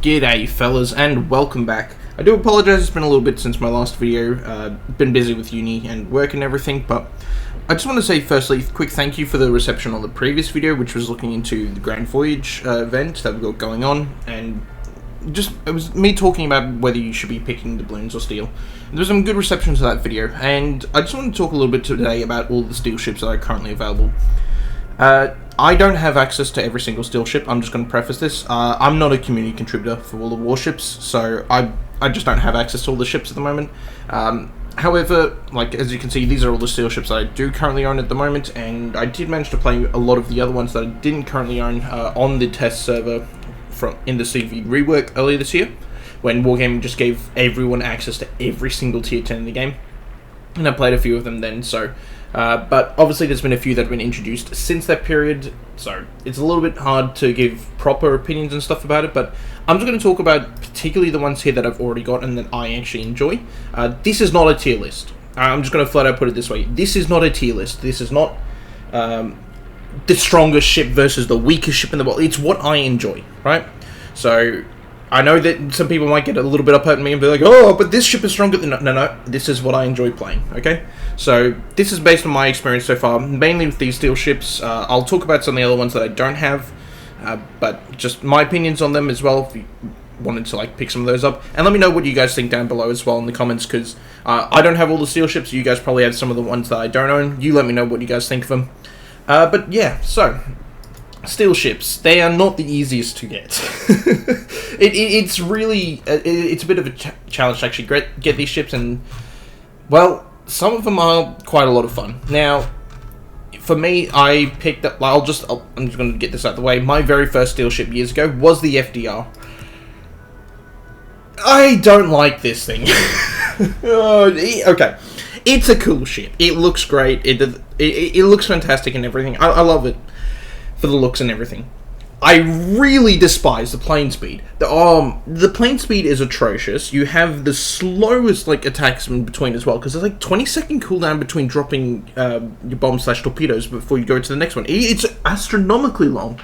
G'day fellas, and welcome back. I do apologise, it's been a little bit since my last video, been busy with uni and work and everything, but I just want to say firstly, quick thank you for the reception on the previous video, which was looking into the Grand Voyage event that we've got going on, and it was me talking about whether you should be picking doubloons or steel. There was some good reception to that video, and I just want to talk a little bit today about all the steel ships that are currently available. I don't have access to every single steel ship. I'm just going to preface this. I'm not a community contributor for all the warships, so I just don't have access to all the ships at the moment. However, like as you can see, these are all the steel ships that I do currently own at the moment, and I did manage to play a lot of the other ones that I didn't currently own on the test server in the CV rework earlier this year, when Wargaming just gave everyone access to every single tier 10 in the game, and I played a few of them then. So. But obviously there's been a few that have been introduced since that period, so it's a little bit hard to give proper opinions and stuff about it, but I'm just going to talk about particularly the ones here that I've already got and that I actually enjoy. This is not a tier list. I'm just going to flat out put it this way. This is not a tier list. This is not the strongest ship versus the weakest ship in the world. It's what I enjoy, right? So I know that some people might get a little bit up at me and be like, oh, but this ship is stronger than... No, this is what I enjoy playing, okay? So, this is based on my experience so far, mainly with these steel ships. I'll talk about some of the other ones that I don't have, but just my opinions on them as well, if you wanted to like pick some of those up. And let me know what you guys think down below as well in the comments, because I don't have all the steel ships. You guys probably have some of the ones that I don't own. You let me know what you guys think of them. But yeah, so... steel ships, they are not the easiest to get. It's really, it's a bit of a challenge to actually get these ships, and, well, some of them are quite a lot of fun. Now, for me, I picked up, I'm just going to get this out of the way, my very first steel ship years ago was the FDR. I don't like this thing. Okay, it's a cool ship, it looks great, it looks fantastic and everything, I love it. For the looks and everything. I really despise the plane speed. The plane speed is atrocious. You have the slowest attacks in between as well, because there's 20-second cooldown between dropping your bomb/torpedoes before you go to the next one. It's astronomically long.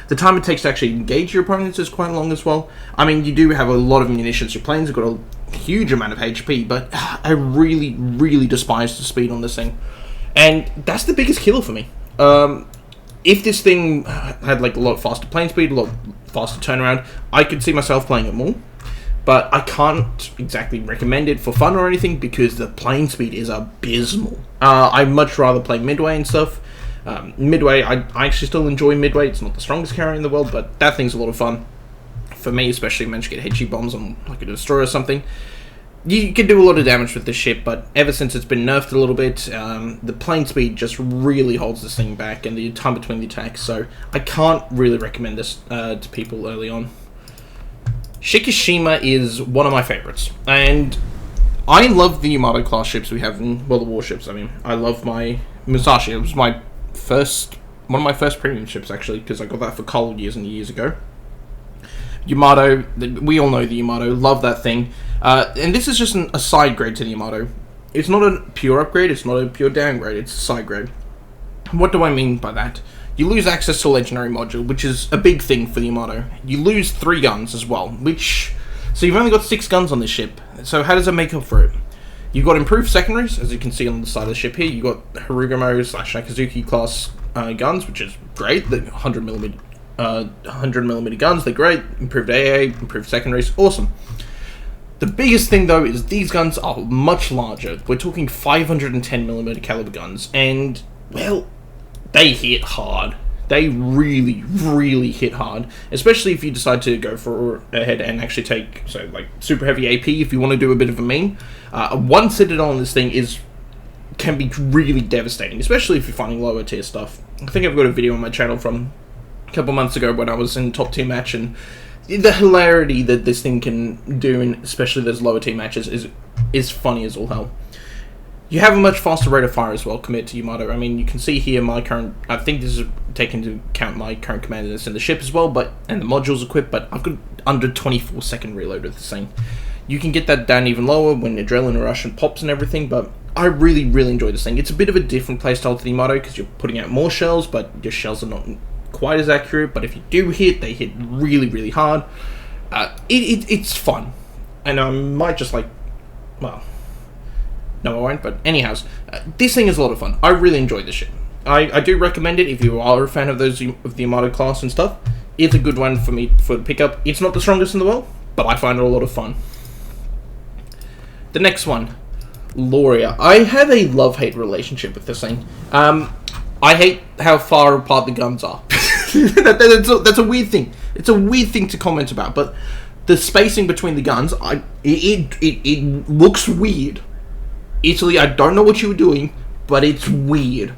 The time it takes to actually engage your opponents is quite long as well. I mean, you do have a lot of munitions. Your planes have got a huge amount of HP, but I really, really despise the speed on this thing. And that's the biggest killer for me. If this thing had a lot faster plane speed, a lot faster turnaround, I could see myself playing it more. But I can't exactly recommend it for fun or anything because the plane speed is abysmal. I'd much rather play Midway and stuff. Midway, I actually still enjoy Midway. It's not the strongest carrier in the world, but that thing's a lot of fun. For me, especially, manage to get head-cheat bombs on a destroyer or something. You can do a lot of damage with this ship, but ever since it's been nerfed a little bit, the plane speed just really holds this thing back, and the time between the attacks, so I can't really recommend this to people early on. Shikishima is one of my favourites, and I love the Yamato class ships we have in, well, the warships. I mean, I love my Musashi. It was one of my first premium ships, actually, because I got that for Cole years and years ago. Yamato, we all know the Yamato, love that thing. And this is just a side grade to the Yamato. It's not a pure upgrade, it's not a pure downgrade, it's a side grade. What do I mean by that? You lose access to a legendary module, which is a big thing for the Yamato. You lose 3 guns as well, so you've only got 6 guns on this ship. So how does it make up for it? You've got improved secondaries, as you can see on the side of the ship here. You've got Harugumo/Nakazuki class guns, which is great, the 100mm guns, they're great. Improved AA, improved secondaries, awesome. The biggest thing though is these guns are much larger. We're talking 510mm caliber guns, and well, they hit hard. They really, really hit hard, especially if you decide to go ahead and actually take super heavy AP if you want to do a bit of a meme. One citadel on this thing can be really devastating, especially if you're finding lower tier stuff. I think I've got a video on my channel from a couple months ago when I was in top tier match, and the hilarity that this thing can do, and especially those lower tier matches, is funny as all hell. You have a much faster rate of fire as well compared to Yamato. I mean, you can see here my current, I think this is taking into account my current commander that's in the ship as well, and the modules equipped, but I've got under 24-second reload with this thing. You can get that down even lower when adrenaline rush and pops and everything, but I really, really enjoy this thing. It's a bit of a different playstyle to the Yamato because you're putting out more shells, but your shells are not quite as accurate, but if you do hit, they hit really, really hard. It's fun, and I might just like, well, no, I won't. But anyhow, this thing is a lot of fun. I really enjoyed this ship. I do recommend it if you are a fan of the Armada class and stuff. It's a good one for me for the pickup. It's not the strongest in the world, but I find it a lot of fun. The next one, Lauria. I have a love-hate relationship with this thing. I hate how far apart the guns are. That's a weird thing. It's a weird thing to comment about, but the spacing between the guns, it looks weird. Italy, I don't know what you were doing, but it's weird.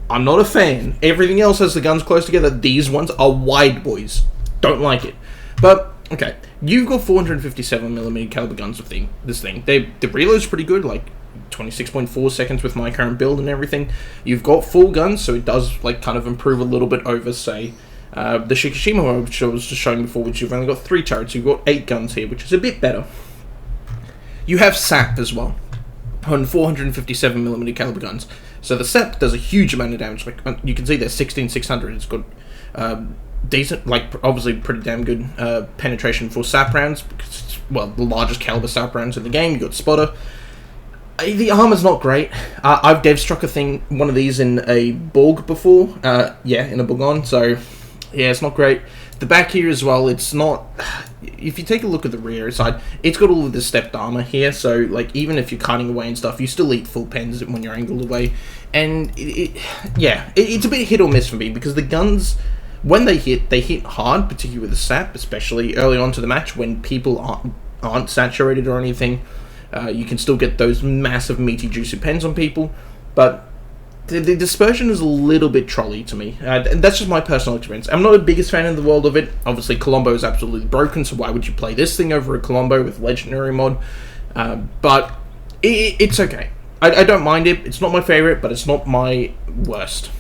I'm not a fan. Everything else has the guns close together. These ones are wide, boys. Don't like it. But, okay. You've got 457mm caliber guns with this thing. The reload's pretty good, like 26.4 seconds with my current build and everything. You've got full guns, so it does like kind of improve a little bit over, say, the Shikishima, which I was just showing before, which you've only got 3 turrets. You've got 8 guns here, which is a bit better. You have SAP as well, on 457mm caliber guns. So the SAP does a huge amount of damage. Like you can see there's 16600. It's got decent, like obviously pretty damn good penetration for SAP rounds, because it's, well, the largest caliber SAP rounds in the game. You got spotter. The armor's not great. I've dev struck one of these in a Borg before. Yeah, in a Bourgogne. So yeah, it's not great. The back here as well, it's not. If you take a look at the rear side, it's got all of the stepped armor here, so like even if you're cutting away and stuff, you still eat full pens when you're angled away. And it's a bit hit or miss for me, because the guns, when they hit hard, particularly with the SAP, especially early on to the match when people aren't saturated or anything. You can still get those massive meaty juicy pens on people, but the dispersion is a little bit trolly to me, and that's just my personal experience. I'm not the biggest fan in the world of it. Obviously, Colombo is absolutely broken, so why would you play this thing over a Colombo with Legendary mod? But it's okay. I don't mind it. It's not my favorite, but it's not my worst.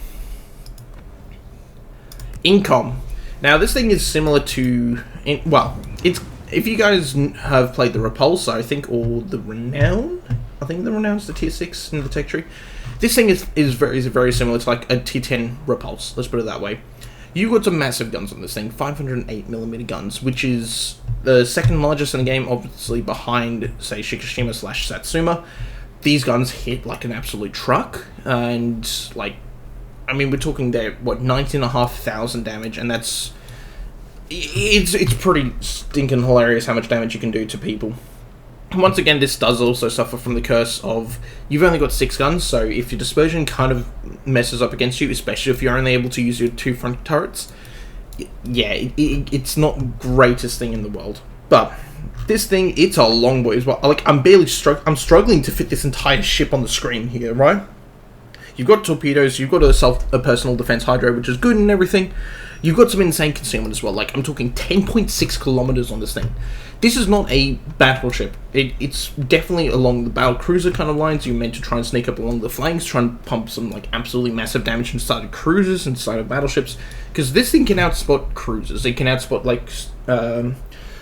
Incom. Now, this thing is similar to... if you guys have played the Repulse, I think, or the Renown... I think the Renown's the tier 6 in the tech tree. This thing is very similar to like a tier 10 Repulse, let's put it that way. You've got some massive guns on this thing, 508mm guns, which is the second largest in the game, obviously behind, say, Shikishima / Satsuma. These guns hit like an absolute truck, and like, I mean, we're talking there, what, 19,500 damage, and that's... It's pretty stinking hilarious how much damage you can do to people. Once again, this does also suffer from the curse of you've only got 6 guns, so if your dispersion kind of messes up against you, especially if you're only able to use your 2 front turrets, yeah, it's not the greatest thing in the world. But this thing, it's a long way as well. Like, I'm struggling to fit this entire ship on the screen here, right? You've got torpedoes, you've got a personal defense hydro, which is good and everything. You've got some insane concealment as well. Like, I'm talking 10.6 kilometers on this thing. This is not a battleship. It's definitely along the battle cruiser kind of lines. You're meant to try and sneak up along the flanks, try and pump some like absolutely massive damage inside of cruisers, inside of battleships. Because this thing can outspot cruisers. It can outspot like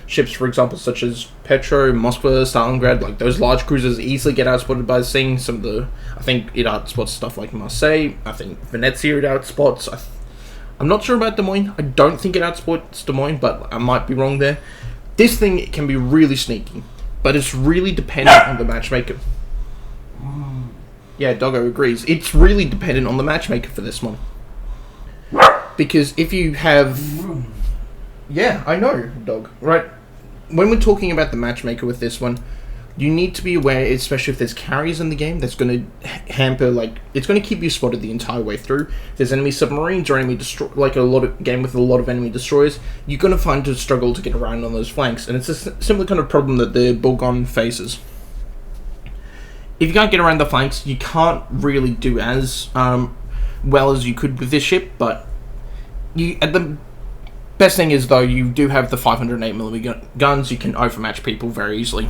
ships, for example, such as Petro, Moskva, Stalingrad. Like those large cruisers easily get outspotted by this thing. I think it outspots stuff like Marseille. I think Venezia it outspots. I'm not sure about Des Moines. I don't think it outspots Des Moines, but I might be wrong there. This thing can be really sneaky, but it's really dependent on the matchmaker. Yeah, Doggo agrees. It's really dependent on the matchmaker for this one. Because if you have... Yeah, I know, Dog. Right? When we're talking about the matchmaker with this one, you need to be aware, especially if there's carriers in the game, that's going to hamper, like, it's going to keep you spotted the entire way through. If there's enemy submarines or enemy like a game with a lot of enemy destroyers, you're going to find to struggle to get around on those flanks, and it's a similar kind of problem that the Bourgogne faces. If you can't get around the flanks, you can't really do as well as you could with this ship, but the best thing is, though, you do have the 508mm guns. You can overmatch people very easily.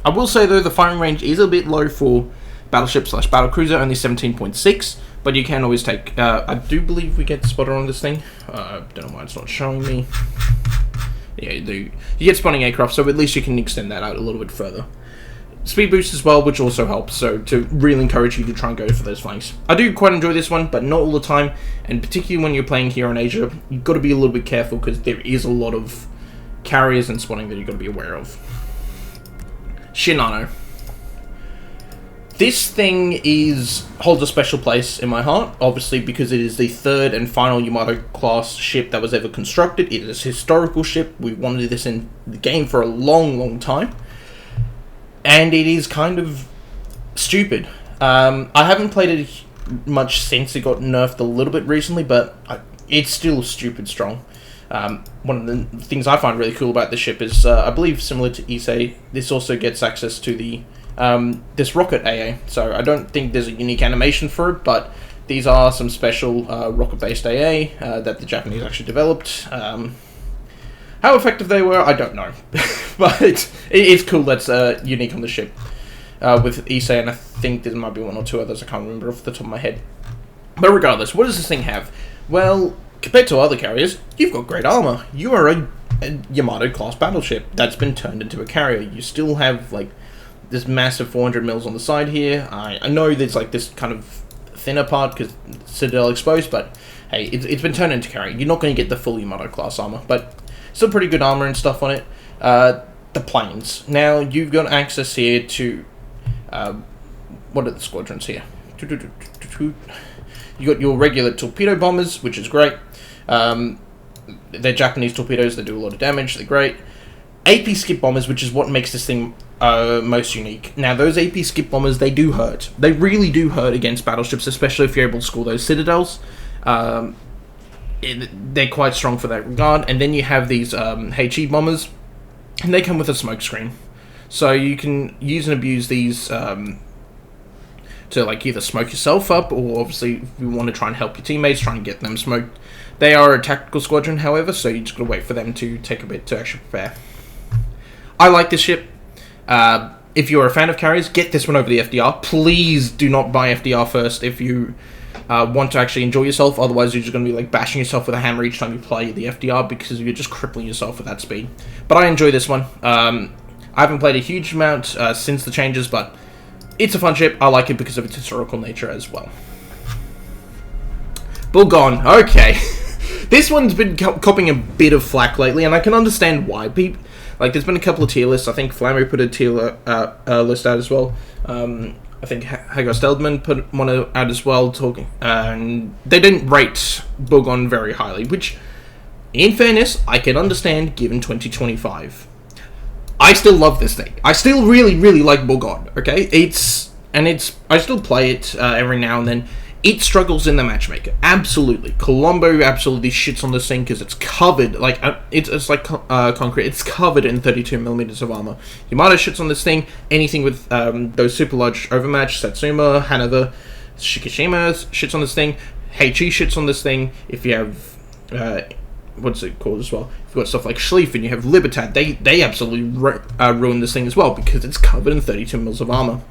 I will say, though, the firing range is a bit low for battleship / battlecruiser, only 17.6, but you can always take... I do believe we get spotter on this thing. Don't know why it's not showing me. Yeah, you do. You get spawning aircraft, so at least you can extend that out a little bit further. Speed boost as well, which also helps, so to really encourage you to try and go for those flanks. I do quite enjoy this one, but not all the time, and particularly when you're playing here in Asia, you've got to be a little bit careful, because there is a lot of carriers and spawning that you've got to be aware of. Shinano. This thing holds a special place in my heart, obviously because it is the third and final Yamato class ship that was ever constructed. It is a historical ship. We wanted this in the game for a long, long time. And it is kind of stupid. I haven't played it much since it got nerfed a little bit recently, but it's still stupid strong. One of the things I find really cool about this ship is, I believe similar to Issei, this also gets access to the this rocket AA. So I don't think there's a unique animation for it, but these are some special rocket-based AA that the Japanese actually developed. How effective they were, I don't know. But it's cool that's unique on the ship. With Issei, and I think there might be one or two others, I can't remember off the top of my head. But regardless, what does this thing have? Well, compared to other carriers, you've got great armor. You are a Yamato-class battleship that's been turned into a carrier. You still have, like, this massive 400 mils on the side here. I know there's, like, this kind of thinner part because Citadel exposed, but, hey, it's been turned into carrier. You're not going to get the full Yamato-class armor, but still pretty good armor and stuff on it. The planes. Now, you've got access here to... what are the squadrons here? You got your regular torpedo bombers, which is great. They're Japanese torpedoes, they do a lot of damage, they're great. AP skip bombers, which is what makes this thing most unique. Now, those AP skip bombers, they do hurt. They really do hurt against battleships, especially if you're able to score those citadels. They're quite strong for that regard. And then you have these HE bombers, and they come with a smoke screen. So you can use and abuse these to like either smoke yourself up, or obviously if you want to try and help your teammates, try and get them smoked. They are a tactical squadron, however, so you just gotta wait for them to take a bit to actually prepare. I like this ship. If you're a fan of carriers, get this one over the FDR. Please do not buy FDR first if you want to actually enjoy yourself. Otherwise, you're just going to be like bashing yourself with a hammer each time you play the FDR because you're just crippling yourself with that speed. But I enjoy this one. I haven't played a huge amount since the changes, but it's a fun ship. I like it because of its historical nature as well. Bourgogne. Okay. This one's been copping a bit of flack lately, and I can understand why. People, like, there's been a couple of tier lists. I think Flammo put a tier list out as well. I think Hagar Steldman put one out as well, talking, and they didn't rate Bourgogne very highly, which, in fairness, I can understand given 2025. I still love this thing. I still really, really like Bourgogne, okay? I still play it every now and then. It struggles in the matchmaker, absolutely. Colombo absolutely shits on this thing because it's covered, like, it's like concrete. It's covered in 32mm of armor. Yamato shits on this thing. Anything with those super large overmatch, Satsuma, Hanover, Shikishima shits on this thing. HE shits on this thing. If you have, what's it called as well? If you've got stuff like Schlief and you have Libertad, they absolutely ruin this thing as well because it's covered in 32mm of armor.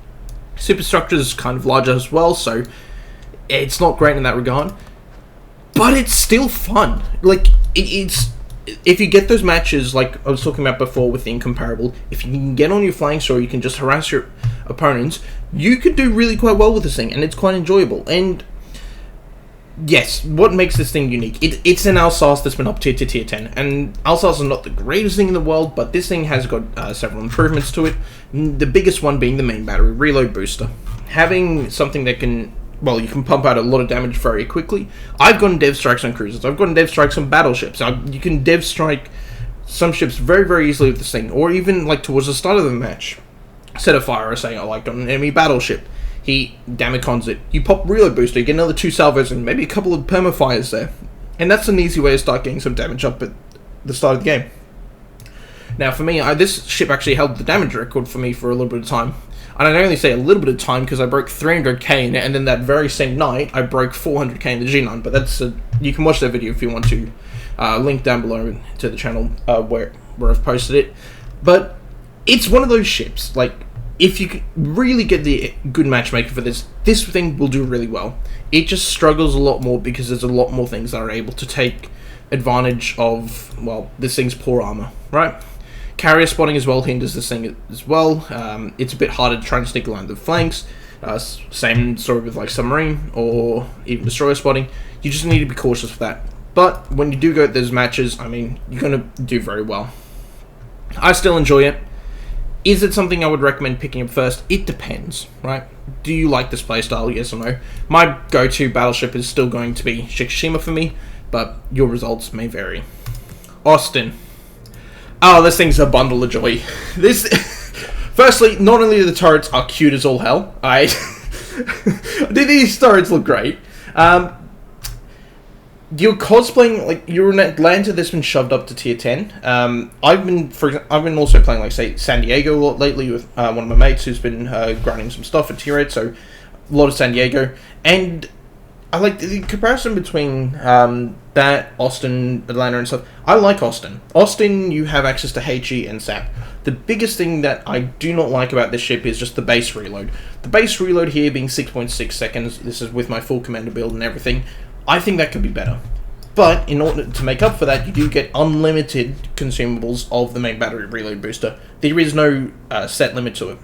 Superstructure is kind of larger as well, so it's not great in that regard, but it's still fun. Like, it's if you get those matches, like I was talking about before with the Incomparable, if you can get on your flanks or you can just harass your opponents, you could do really quite well with this thing, and it's quite enjoyable. And yes, what makes this thing unique? It's an Alsace that's been up-tiered to tier 10, and Alsace is not the greatest thing in the world, but this thing has got several improvements to it. The biggest one being the main battery reload booster. Having something that can, well, you can pump out a lot of damage very quickly. I've gotten dev strikes on cruisers. I've gotten dev strikes on battleships. You can dev strike some ships very, very easily with this thing, or even like towards the start of the match. Set a fire, say, like on an enemy battleship. He damicons it. You pop reload booster, you get another 2 salvos and maybe a couple of permafires there. And that's an easy way to start getting some damage up at the start of the game. Now for me, this ship actually held the damage record for me for a little bit of time. And I only say a little bit of time because I broke 300k in it, and then that very same night, I broke 400k in the G9. But that's you can watch that video if you want to. Link down below to the channel where I've posted it. But it's one of those ships, like, if you really get the good matchmaker for this thing will do really well. It just struggles a lot more because there's a lot more things that are able to take advantage of, well, this thing's poor armor, right? Carrier spotting as well hinders this thing as well. It's a bit harder to try and sneak around the flanks. Same story with like submarine or even destroyer spotting. You just need to be cautious with that. But when you do go at those matches, I mean, you're going to do very well. I still enjoy it. Is it something I would recommend picking up first? It depends, right? Do you like this playstyle, yes or no? My go-to battleship is still going to be Shikishima for me, but your results may vary. Austin. Oh, this thing's a bundle of joy. Firstly, not only the turrets are cute as all hell, these turrets look great. You're cosplaying, like, you're in Atlanta that's been shoved up to tier 10. I've been also playing, like, say, San Diego a lot lately with one of my mates who's been grinding some stuff at tier 8, so a lot of San Diego. And I like the comparison between that, Austin, Atlanta, and stuff. I like Austin. Austin, you have access to HE and SAP. The biggest thing that I do not like about this ship is just the base reload. The base reload here being 6.6 seconds, this is with my full commander build and everything, I think that could be better. But in order to make up for that, you do get unlimited consumables of the main battery reload booster. There is no set limit to it.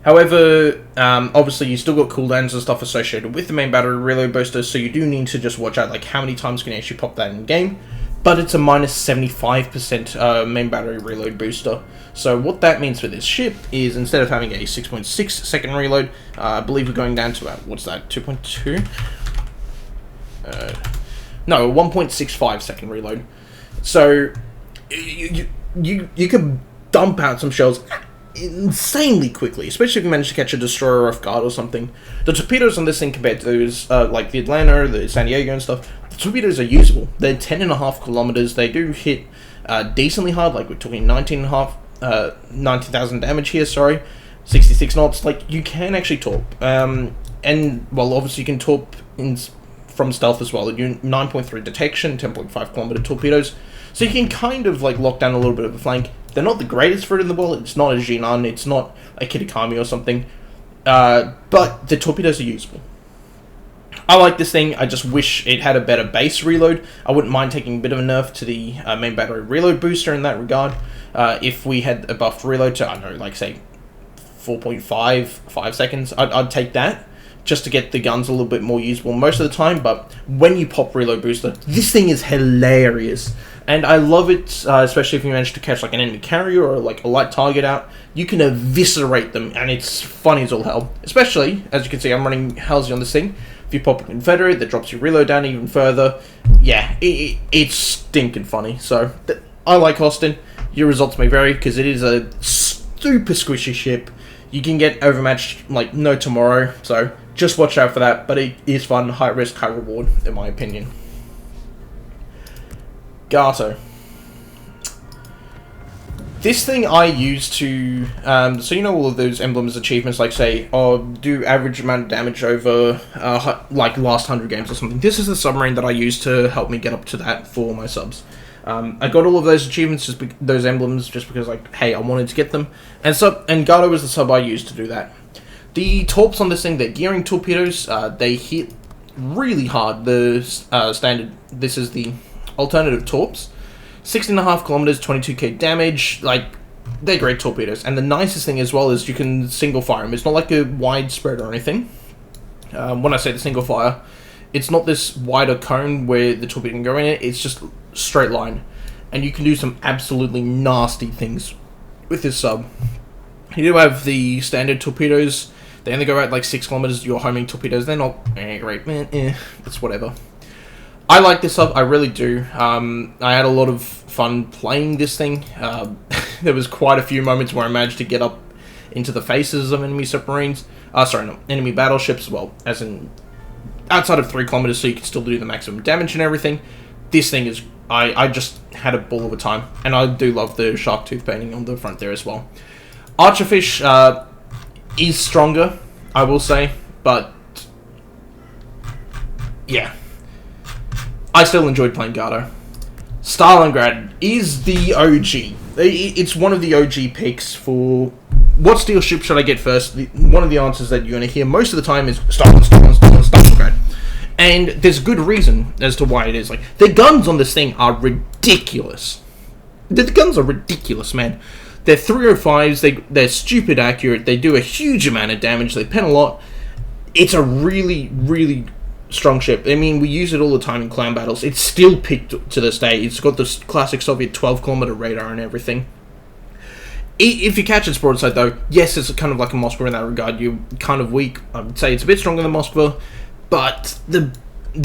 However, obviously you still got cooldowns and stuff associated with the main battery reload booster, so you do need to just watch out like how many times can you actually pop that in game. But it's a minus 75% main battery reload booster. So what that means for this ship is instead of having a 6.6 second reload, I believe we're going down to about, what's that, 2.2? No, 1.65 second reload. So you could dump out some shells insanely quickly, especially if you manage to catch a destroyer off guard or something. The torpedoes on this thing compared to those, like the Atlanta, the San Diego and stuff, the torpedoes are usable. They're 10.5 kilometers. They do hit decently hard, like we're talking 90,000 damage here, sorry. 66 knots, like you can actually torp. And, well, obviously you can torp from stealth as well. You 9.3 detection, 10.5 kilometer torpedoes. So you can kind of like lock down a little bit of a flank. They're not the greatest for it in the world. It's not a Jinan, it's not a Kitakami or something. But the torpedoes are usable. I like this thing. I just wish it had a better base reload. I wouldn't mind taking a bit of a nerf to the main battery reload booster in that regard. If we had a buffed reload to, I don't know, like say 4.5 seconds, I'd take that. Just to get the guns a little bit more usable most of the time, but when you pop reload booster, this thing is hilarious. And I love it, especially if you manage to catch like an enemy carrier or like a light target out. You can eviscerate them, and it's funny as all hell. Especially, as you can see, I'm running Halsey on this thing. If you pop a Confederate, that drops your reload down even further. Yeah, it's stinking funny. So, I like Austin. Your results may vary, because it is a super squishy ship. You can get overmatched like no tomorrow, so just watch out for that, but it is fun, high risk, high reward, in my opinion. Gato. This thing I use to, so you know all of those emblems achievements, like say, do average amount of damage over, like last 100 games or something. This is the submarine that I use to help me get up to that for my subs. I got all of those achievements, those emblems, just because, like, hey, I wanted to get them. And Gato was the sub I used to do that. The torps on this thing, they're gearing torpedoes. They hit really hard. The standard, this is the alternative torps. 16.5 kilometers, 22k damage. Like, they're great torpedoes. And the nicest thing as well is you can single fire them. It's not like a wide spread or anything. When I say the single fire, it's not this wider cone where the torpedo can go in it. It's just straight line. And you can do some absolutely nasty things with this sub. You do have the standard torpedoes. They only go out like 6 kilometers. Your homing torpedoes, they're not great. It's whatever. I like this sub, I really do. I had a lot of fun playing this thing. There was quite a few moments where I managed to get up into the faces of enemy submarines. Enemy battleships, well, as in outside of 3 kilometers, so you can still do the maximum damage and everything. This thing is, I just had a ball of a time, and I do love the shark tooth painting on the front there as well. Archerfish is stronger, I will say, but yeah. I still enjoyed playing Gato. Stalingrad is the OG. It's one of the OG picks for what steel ship should I get first. One of the answers that you're going to hear most of the time is Stalingrad. And there's good reason as to why it is. Like, the guns on this thing are ridiculous. The guns are ridiculous, man. They're 305s, they're stupid accurate, they do a huge amount of damage, they pen a lot. It's a really, really strong ship. I mean, we use it all the time in clan battles. It's still picked to this day. It's got this classic Soviet 12 kilometer radar and everything. If you catch its broadside, though, yes, it's kind of like a Moskva in that regard. You're kind of weak. I would say it's a bit stronger than Moskva, but the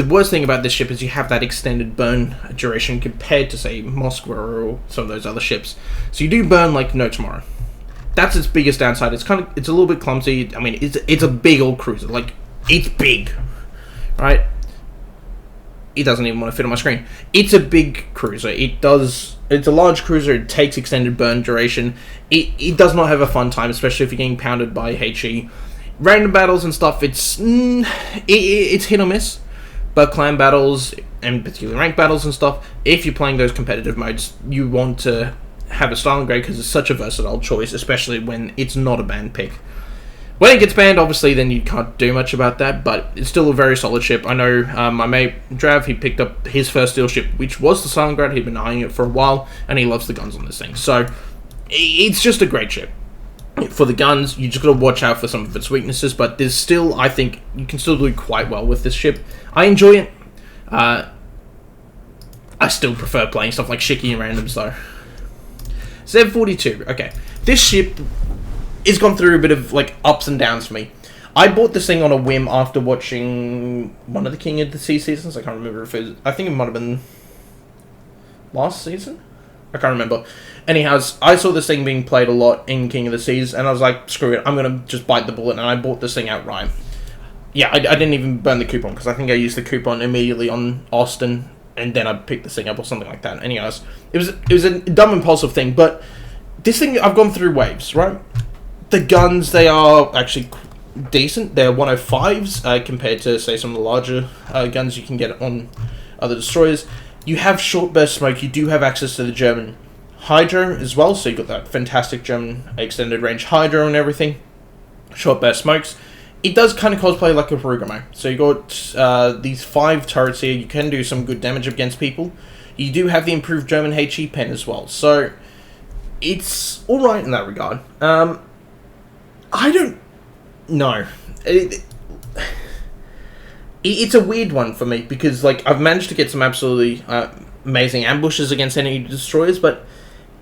worst thing about this ship is you have that extended burn duration compared to, say, Moskva or some of those other ships. So you do burn like no tomorrow. That's its biggest downside. It's a little bit clumsy. I mean, it's a big old cruiser. Like, it's big, right? It doesn't even want to fit on my screen. It's a big cruiser. It's a large cruiser. It takes extended burn duration. It does not have a fun time, especially if you're getting pounded by HE. Random battles and stuff, it's hit or miss. But clan battles, and particularly rank battles and stuff, if you're playing those competitive modes, you want to have a Stalingrad because it's such a versatile choice, especially when it's not a banned pick. When it gets banned, obviously, then you can't do much about that, but it's still a very solid ship. I know my mate, Drav, he picked up his first steel ship, which was the Stalingrad. He'd been eyeing it for a while, and he loves the guns on this thing. So, it's just a great ship. For the guns, you just got to watch out for some of its weaknesses, but there's still, I think, you can still do quite well with this ship. I enjoy it. I still prefer playing stuff like Shiki and randoms, though. Z42, okay. This ship has gone through a bit of, like, ups and downs for me. I bought this thing on a whim after watching one of the King of the Sea seasons. I can't remember if it was... I think it might have been last season? I can't remember. Anyhow, I saw this thing being played a lot in King of the Seas, and I was like, screw it, I'm going to just bite the bullet, and I bought this thing outright. Yeah, I didn't even burn the coupon, because I think I used the coupon immediately on Austin, and then I picked this thing up or something like that. Anyways, it was a dumb, impulsive thing, but this thing, I've gone through waves, right? The guns, they are actually decent. They're 105s compared to, say, some of the larger guns you can get on other destroyers. You have short burst smoke. You do have access to the German hydro as well, so you've got that fantastic German extended range hydro and everything. Short burst smokes. It does kind of cosplay like a Bourgogne. So you got these 5 turrets here. You can do some good damage against people. You do have the improved German HE pen as well, so it's alright in that regard. I don't know. It's a weird one for me, because like I've managed to get some absolutely amazing ambushes against enemy destroyers, but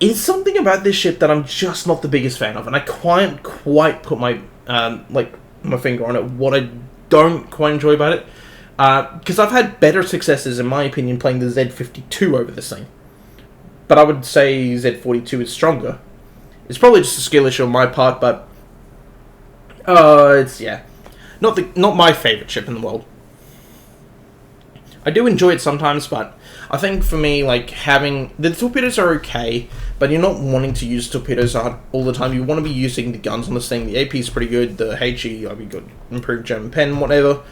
it's something about this ship that I'm just not the biggest fan of, and I can't quite put my my finger on it, what I don't quite enjoy about it. Because I've had better successes, in my opinion, playing the Z52 over this thing. But I would say Z42 is stronger. It's probably just a skill issue on my part, but it's, yeah, not my favourite ship in the world. I do enjoy it sometimes, but I think for me, like, having... The torpedoes are okay, but you're not wanting to use torpedoes all the time. You want to be using the guns on this thing. The AP is pretty good. The HE, I'll be good. Improved German pen, whatever.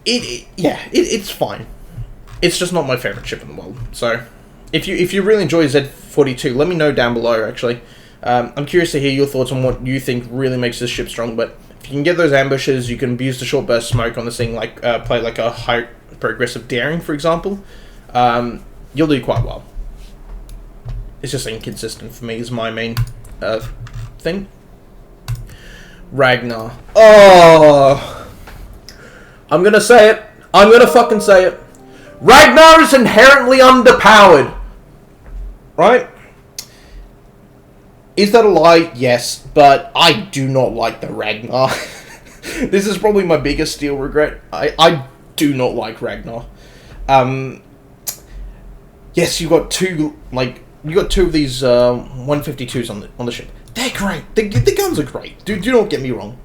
It's fine. It's just not my favourite ship in the world. So, if you really enjoy Z42, let me know down below, actually. I'm curious to hear your thoughts on what you think really makes this ship strong, but if you can get those ambushes, you can abuse the short burst smoke on this thing, like play like a high progressive daring, for example, you'll do quite well. It's just inconsistent for me, is my main thing. Ragnar. Oh! I'm gonna say it. I'm gonna fucking say it. Ragnar is inherently underpowered. Right? Is that a lie? Yes, but I do not like the Ragnar. This is probably my biggest steel regret. I do not like Ragnar. Yes, you got two of these 152s on the ship. They're great. The guns are great. Do not get me wrong.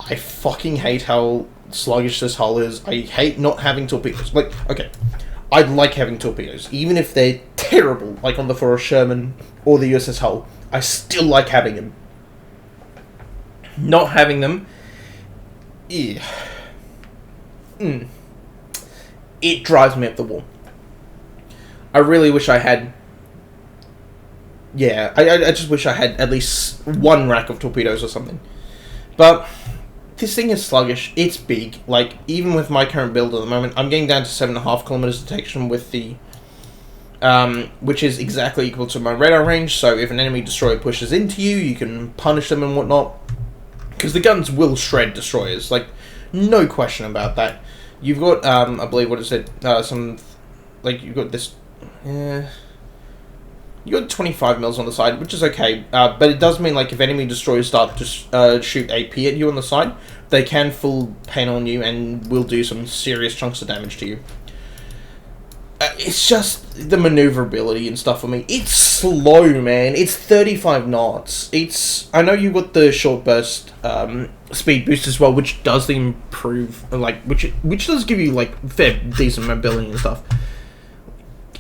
I fucking hate how sluggish this hull is. I hate not having torpedoes. Like, okay, I like having torpedoes, even if they're terrible, like on the Forrest Sherman or the USS Hull. I still like having them. Not having them, yeah. It drives me up the wall. I really wish I had... Yeah, I just wish I had at least one rack of torpedoes or something. But this thing is sluggish. It's big. Like, even with my current build at the moment, I'm getting down to 7.5 kilometers detection with the... which is exactly equal to my radar range, so if an enemy destroyer pushes into you, you can punish them and whatnot. Because the guns will shred destroyers, like, no question about that. You've got, I believe, what is it, you've got this, You got 25 mils on the side, which is okay, but it does mean, like, if enemy destroyers start to shoot AP at you on the side, they can full paint on you and will do some serious chunks of damage to you. It's just the maneuverability and stuff for me. It's slow, man. It's 35 knots. I know you got the short burst speed boost as well, which does improve, like, which does give you, like, fair decent mobility and stuff.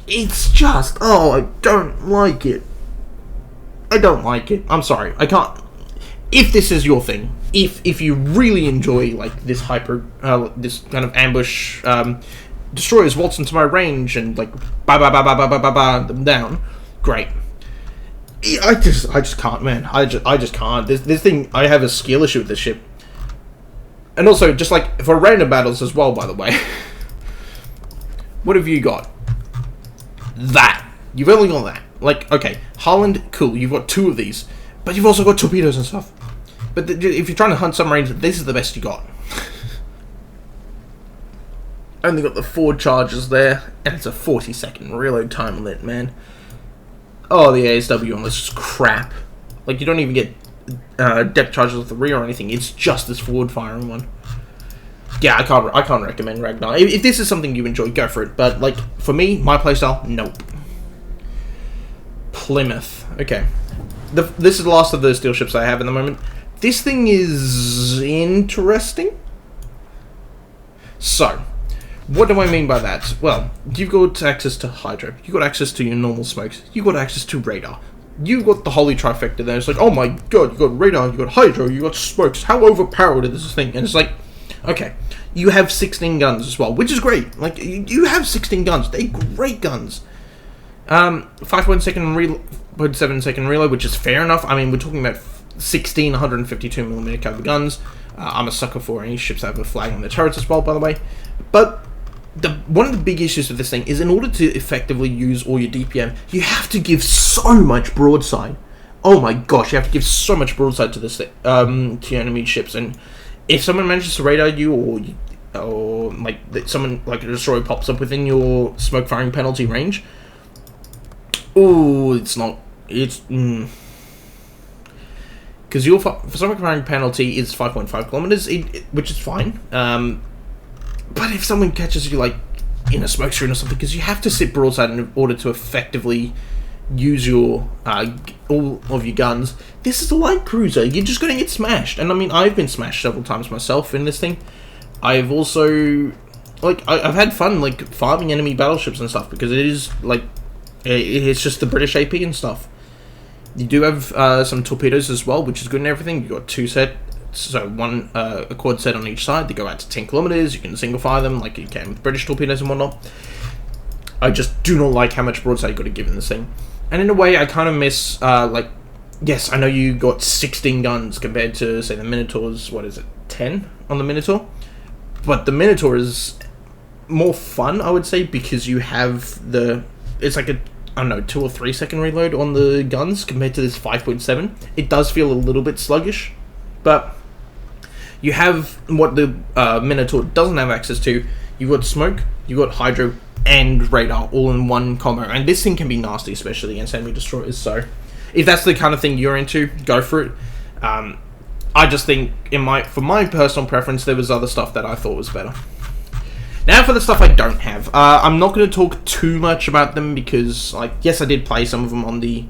It's just, oh, I don't like it. I don't like it. I'm sorry. I can't. If this is your thing, if you really enjoy, like, this this kind of ambush, destroyers waltz into my range and, like, them down, great. I just can't, man. I just can't. This thing, I have a skill issue with this ship. And also, just, like, for random battles as well, by the way. What have you got? That. You've only got that. Like, okay, Holland, cool, you've got 2 of these. But you've also got torpedoes and stuff. But if you're trying to hunt submarines, this is the best you got. Only got the 4 charges there, and it's a 40-second reload time on it, man. Oh, the ASW on this is crap. Like, you don't even get depth charges with the rear or anything. It's just this forward-firing one. Yeah, I can't recommend Ragnar. If this is something you enjoy, go for it. But, like, for me, my playstyle, nope. Plymouth. Okay. This is the last of the steel ships I have at the moment. This thing is interesting. So, what do I mean by that? Well, you've got access to hydro. You've got access to your normal smokes. You've got access to radar. You've got the holy trifecta there. It's like, oh my god, you've got radar, you've got hydro, you've got smokes. How overpowered is this thing? And it's like, okay, you have 16 guns as well, which is great. Like, you have 16 guns. They're great guns. 5.7 second reload, which is fair enough. I mean, we're talking about 16 152mm caliber guns. I'm a sucker for any ships that have a flag on their turrets as well, by the way. But one of the big issues with this thing is, in order to effectively use all your DPM, you have to give so much broadside. Oh my gosh, you have to give so much broadside to this to your enemy ships. And if someone manages to radar you, or like someone like a destroyer pops up within your smoke firing penalty range, oh, it's because your smoke firing penalty is 5.5 kilometers, which is fine. But if someone catches you, like, in a smoke screen or something, because you have to sit broadside in order to effectively use your all of your guns, this is a light cruiser. You're just going to get smashed. And I mean, I've been smashed several times myself in this thing. I've also, like, I've had fun, like, farming enemy battleships and stuff, because it is, like, it's just the British AP and stuff. You do have some torpedoes as well, which is good and everything. You've got 2 sets. So one a quad set on each side. They go out to 10 kilometers. You can single fire them like you can with British torpedoes and whatnot. I just do not like how much broadside you got to give in this thing. And in a way, I kind of miss, like, yes, I know you got 16 guns compared to, say, the Minotaur's, what is it, 10 on the Minotaur? But the Minotaur is more fun, I would say, because you have it's like a, I don't know, 2 or 3 second reload on the guns compared to this 5.7. It does feel a little bit sluggish, but you have what the Minotaur doesn't have access to. You've got smoke, you've got hydro, and radar all in one combo. And this thing can be nasty, especially against enemy destroyers. So if that's the kind of thing you're into, go for it. I just think, for my personal preference, there was other stuff that I thought was better. Now for the stuff I don't have. I'm not going to talk too much about them because, like, yes, I did play some of them on the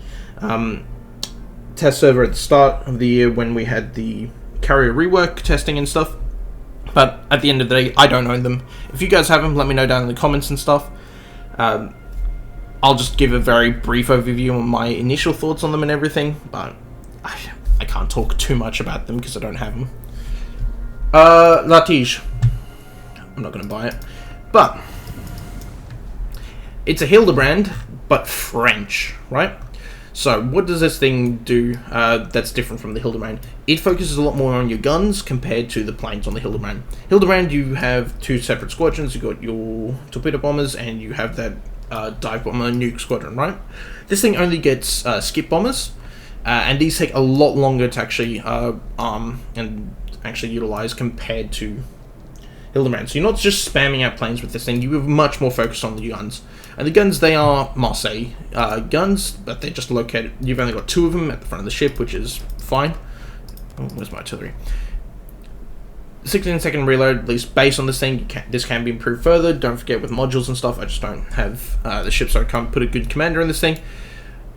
test server at the start of the year when we had the carrier rework testing and stuff. But at the end of the day, I don't own them. If you guys have them, let me know down in the comments and stuff. I'll just give a very brief overview on my initial thoughts on them and everything, but I can't talk too much about them because I don't have them. Lartigue. I'm not going to buy it. But it's a Hildebrand, but French, right? So what does this thing do that's different from the Hildebrand? It focuses a lot more on your guns compared to the planes on the Hildebrand. Hildebrand, you have 2 separate squadrons. You've got your torpedo bombers and you have that dive bomber nuke squadron, right? This thing only gets skip bombers, and these take a lot longer to actually arm and actually utilize compared to Hildebrand. So you're not just spamming out planes with this thing, you're much more focused on the guns. And the guns, they are Marseille guns, but they're just located, you've only got 2 of them at the front of the ship, which is fine. Oh, where's my artillery? 16-second reload, at least base on this thing. This can be improved further. Don't forget with modules and stuff, I just don't have the ship, so I can't put a good commander in this thing.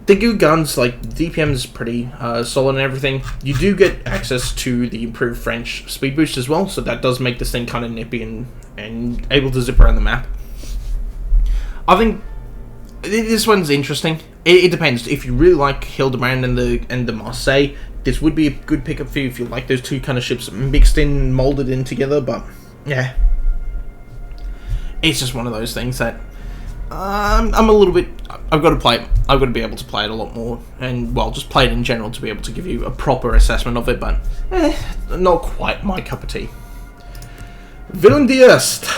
The good guns, like DPM is pretty solid and everything. You do get access to the improved French speed boost as well, so that does make this thing kind of nippy and able to zip around the map. I think this one's interesting. It depends. If you really like Hildebrand and the Marseille, this would be a good pickup for you if you like those 2 kind of ships mixed in, molded in together. But yeah, it's just one of those things that I'm a little bit. I've got to play it. I've got to be able to play it a lot more, and well, just play it in general to be able to give you a proper assessment of it. But not quite my cup of tea. Willem De Eerste.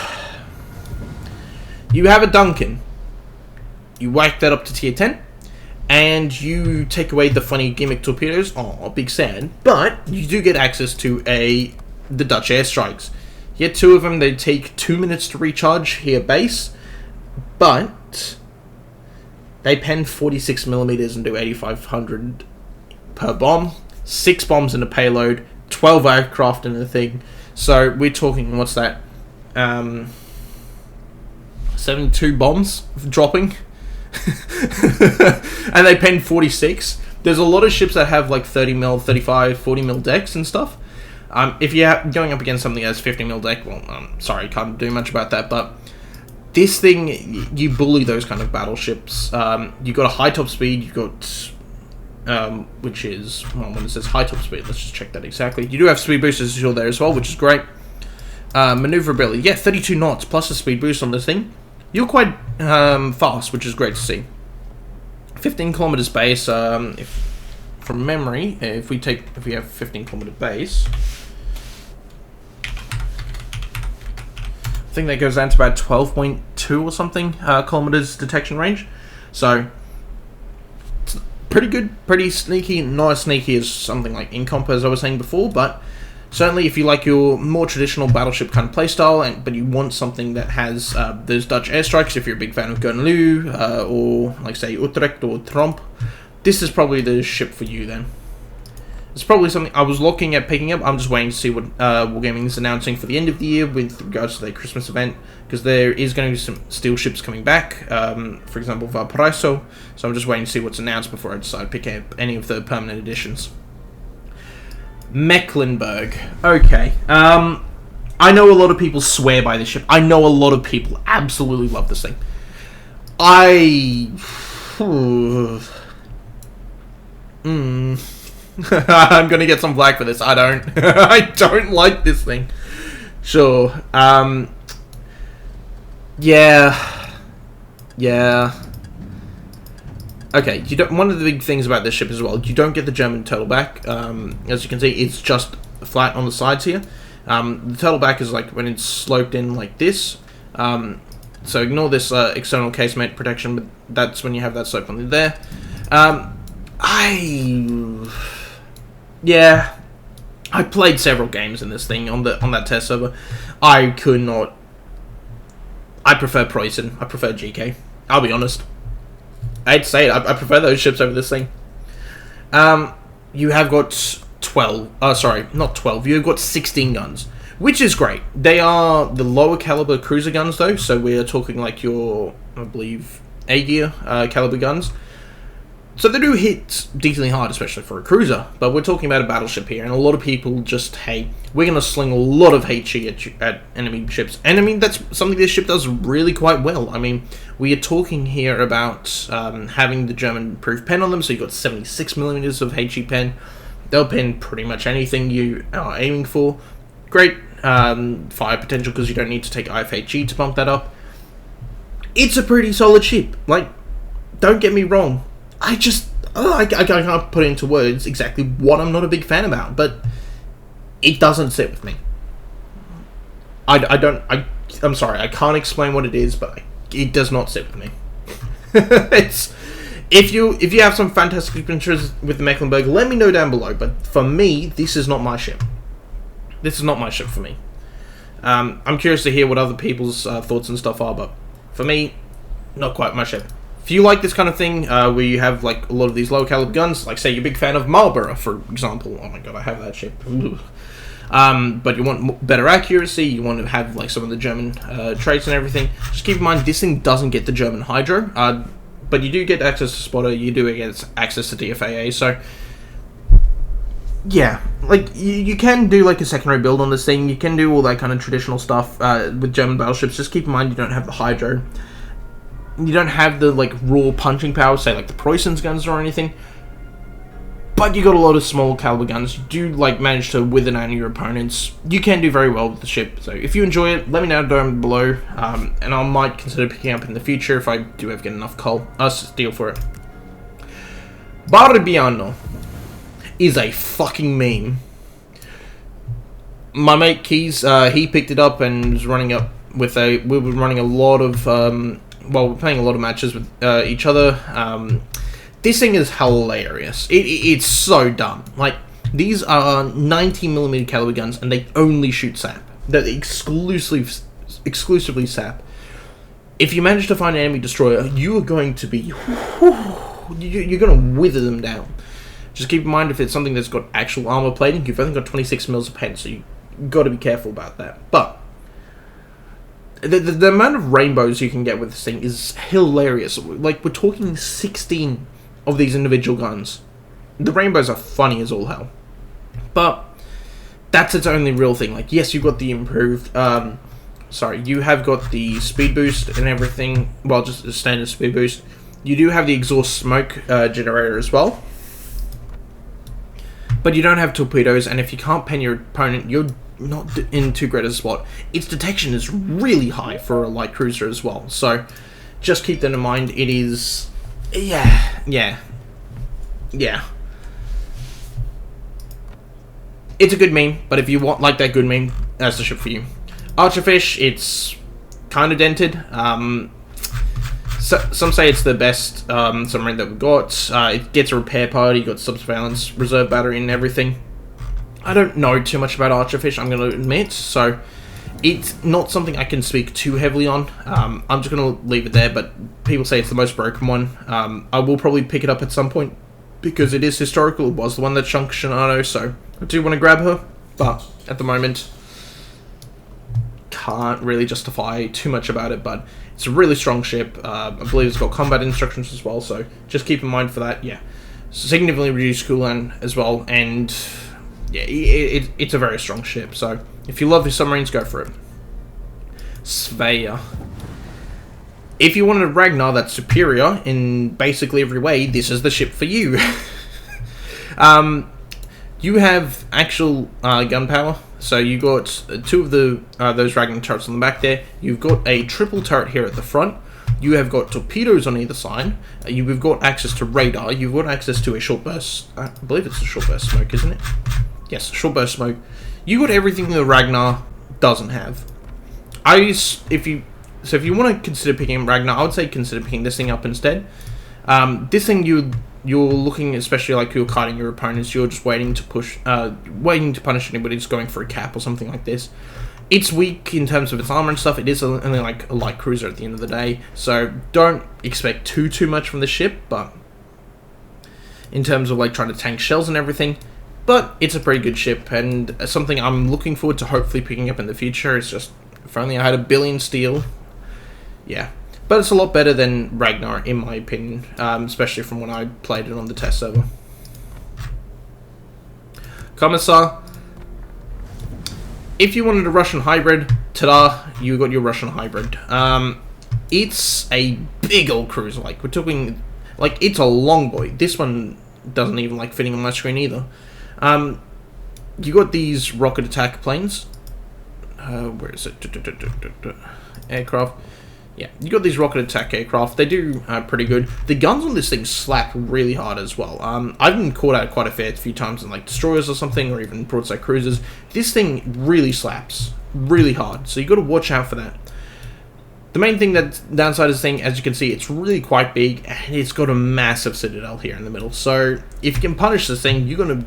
You have a Duncan. You whack that up to tier 10. And you take away the funny gimmick torpedoes. Oh, big sad. But you do get access to the Dutch airstrikes. You get 2 of them. They take 2 minutes to recharge here base. But they pen 46mm and do 8,500 per bomb. 6 bombs in a payload. 12 aircraft in the thing. So we're talking, what's that? 72 bombs dropping. And they pen 46. There's a lot of ships that have like 30mm, 35, 40mm decks and stuff. If you're going up against something that has 50mm deck, well, sorry, can't do much about that, but this thing, you bully those kind of battleships. You've got a high top speed, you've got, which is, well, when it says high top speed, let's just check that exactly. You do have speed boosters still there as well, which is great. Maneuverability, yeah, 32 knots plus a speed boost on this thing. You're quite fast, which is great to see. 15 kilometers base. If from memory, if we have 15 kilometer base, I think that goes down to about 12.2 or something kilometers detection range. So it's pretty good, pretty sneaky. Not as sneaky as something like Incomparable, as I was saying before, but certainly, if you like your more traditional battleship kind of playstyle, but you want something that has those Dutch airstrikes, if you're a big fan of Gernlu, or, like, say, Utrecht or Tromp, this is probably the ship for you, then. It's probably something I was looking at picking up. I'm just waiting to see what Wargaming is announcing for the end of the year with regards to their Christmas event, because there is going to be some steel ships coming back, for example, Valparaiso, so I'm just waiting to see what's announced before I decide to pick up any of the permanent editions. Mecklenburg. Okay. I know a lot of people swear by this ship. I know a lot of people absolutely love this thing. I'm gonna get some flack for this. I don't. I don't like this thing. Sure. Yeah. Okay, one of the big things about this ship as well, you don't get the German turtleback. As you can see, it's just flat on the sides here. The turtleback is like when it's sloped in like this. So ignore this external casemate protection, but that's when you have that slope on there. I played several games in this thing on that test server. I could not. I prefer Preußen. I prefer GK. I'll be honest. I'd say it. I prefer those ships over this thing. You have got 12. Sorry, not 12. You've got 16 guns, which is great. They are the lower caliber cruiser guns, though. So we're talking like your, I believe, A-gear caliber guns. So they do hit decently hard, especially for a cruiser. But we're talking about a battleship here, and a lot of people just, hey, we're going to sling a lot of HE at enemy ships. And I mean, that's something this ship does really quite well. I mean, we are talking here about having the German proof pen on them, so you've got 76mm of HE pen. They'll pen pretty much anything you are aiming for. Great fire potential, because you don't need to take IFHE to bump that up. It's a pretty solid ship. Like, don't get me wrong. I can't put into words exactly what I'm not a big fan about, but it doesn't sit with me. I'm sorry, I can't explain what it is, but it does not sit with me. It's if you have some fantastic experiences with the Mecklenburg, let me know down below. But for me, this is not my ship. This is not my ship for me. I'm curious to hear what other people's thoughts and stuff are, but for me, not quite my ship. If you like this kind of thing, where you have like a lot of these low caliber guns, like say you're a big fan of Marlboro, for example. Oh my god, I have that ship. But you want better accuracy, you want to have like some of the German traits and everything. Just keep in mind, this thing doesn't get the German Hydro, but you do get access to Spotter, you do get access to DFAA, so yeah, like you can do like a secondary build on this thing, you can do all that kind of traditional stuff with German battleships. Just keep in mind you don't have the Hydro. You don't have the like raw punching power, say like the Preußen's guns or anything, but you got a lot of small caliber guns. You do like manage to wither down your opponents. You can do very well with the ship. So if you enjoy it, let me know down below, and I might consider picking up in the future if I do ever get enough steel for it. Barbiano is a fucking meme. My mate Keys, he picked it up and was running up with we were running a lot of we're playing a lot of matches with each other. This thing is hilarious. It's so dumb. Like, these are 90mm caliber guns, and they only shoot sap. They're exclusively sap. If you manage to find an enemy destroyer, you are going to be... you're going to wither them down. Just keep in mind, if it's something that's got actual armor plating, you've only got 26 mils of pen, so you've got to be careful about that. But the amount of rainbows you can get with this thing is hilarious. Like, we're talking 16 of these individual guns. The rainbows are funny as all hell. But that's its only real thing. Like, yes, you've got the improved... you have got the speed boost and everything. Well, just a standard speed boost. You do have the exhaust smoke generator as well. But you don't have torpedoes, and if you can't pen your opponent, you're not in too great a spot. Its detection is really high for a light cruiser as well, so just keep that in mind. It is... Yeah. It's a good meme, but if you want like that good meme, that's the ship for you. Archerfish, it's kind of dented. Some say it's the best submarine that we've got. It gets a repair party, you got sub-surveillance, reserve battery and everything. I don't know too much about Archerfish, I'm going to admit, so it's not something I can speak too heavily on. I'm just going to leave it there, but people say it's the most broken one. I will probably pick it up at some point, because it is historical. It was the one that sunk Shinano, so I do want to grab her, but at the moment, can't really justify too much about it, but it's a really strong ship. I believe it's got combat instructions as well, so just keep in mind for that. Yeah, significantly reduced cooldown as well, and yeah, it's a very strong ship, so if you love your submarines, go for it. Svea. If you wanted a Ragnar that's superior in basically every way, this is the ship for you. You have actual gunpowder, so you got two of the those Ragnar turrets on the back there. You've got a triple turret here at the front. You have got torpedoes on either side. You've got access to radar. You've got access to a short burst. I believe it's a short burst smoke, isn't it? Yes, short burst smoke. You got everything the Ragnar doesn't have. If you want to consider picking Ragnar, I would say consider picking this thing up instead. This thing you're looking, especially like you're kiting your opponents, you're just waiting to punish anybody who's going for a cap or something like this. It's weak in terms of its armor and stuff. It is only like a light cruiser at the end of the day, so don't expect too much from the ship. But in terms of like trying to tank shells and everything, but it's a pretty good ship and something I'm looking forward to hopefully picking up in the future. It's just, if only I had 1 billion steel. Yeah. But it's a lot better than Ragnar, in my opinion, especially from when I played it on the test server. Komissar. If you wanted a Russian hybrid, ta-da, you got your Russian hybrid. It's a big old cruiser. Like, we're talking, like, it's a long boy. This one doesn't even like fitting on my screen either. You got these rocket attack planes. Where is it? Aircraft. Yeah, you got these rocket attack aircraft. They do pretty good. The guns on this thing slap really hard as well. I've been caught out quite a few times in like destroyers or something, or even broadside cruisers. This thing really slaps really hard, so you got to watch out for that. The main thing that's downside of this thing, as you can see, it's really quite big, and it's got a massive citadel here in the middle. So if you can punish this thing, you're gonna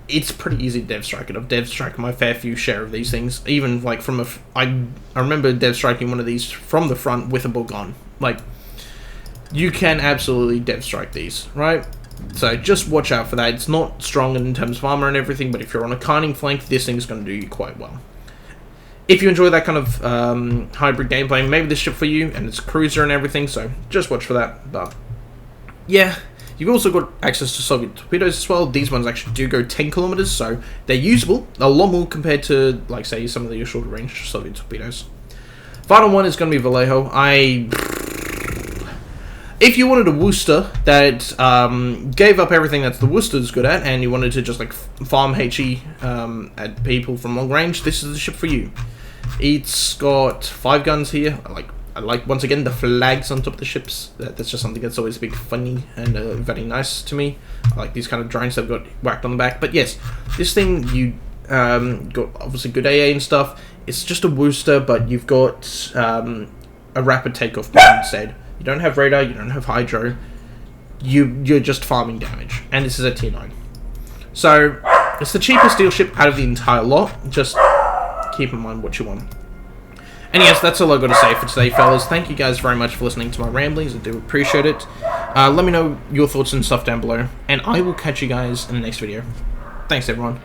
it's pretty easy to dev strike it. I've dev striked my fair few share of these things, even like from I remember dev striking one of these from the front with a Bourgogne. Like, you can absolutely dev strike these, right? So just watch out for that. It's not strong in terms of armor and everything, but if you're on a carting flank, this thing's going to do you quite well. If you enjoy that kind of hybrid gameplay, maybe this ship for you, and it's a cruiser and everything, so just watch for that. But yeah, you've also got access to Soviet torpedoes as well. These ones actually do go 10 kilometers, so they're usable a lot more compared to, like, say, some of the shorter range Soviet torpedoes. Final one is going to be Vallejo. If you wanted a Worcester that gave up everything that the Worcester's good at, and you wanted to just like farm HE at people from long range, this is the ship for you. It's got 5 guns here. I like once again the flags on top of the ships. That's just something that's always a bit funny and very nice to me. I like these kind of drones that've got whacked on the back. But yes, this thing, you got obviously good AA and stuff. It's just a Worcester, but you've got a rapid takeoff plan instead. You don't have radar, you don't have hydro. You're just farming damage, and this is a tier 9. So it's the cheapest steel ship out of the entire lot. Just keep in mind what you want. And yes, that's all I've got to say for today, fellas. Thank you guys very much for listening to my ramblings. I do appreciate it. Let me know your thoughts and stuff down below, and I will catch you guys in the next video. Thanks, everyone.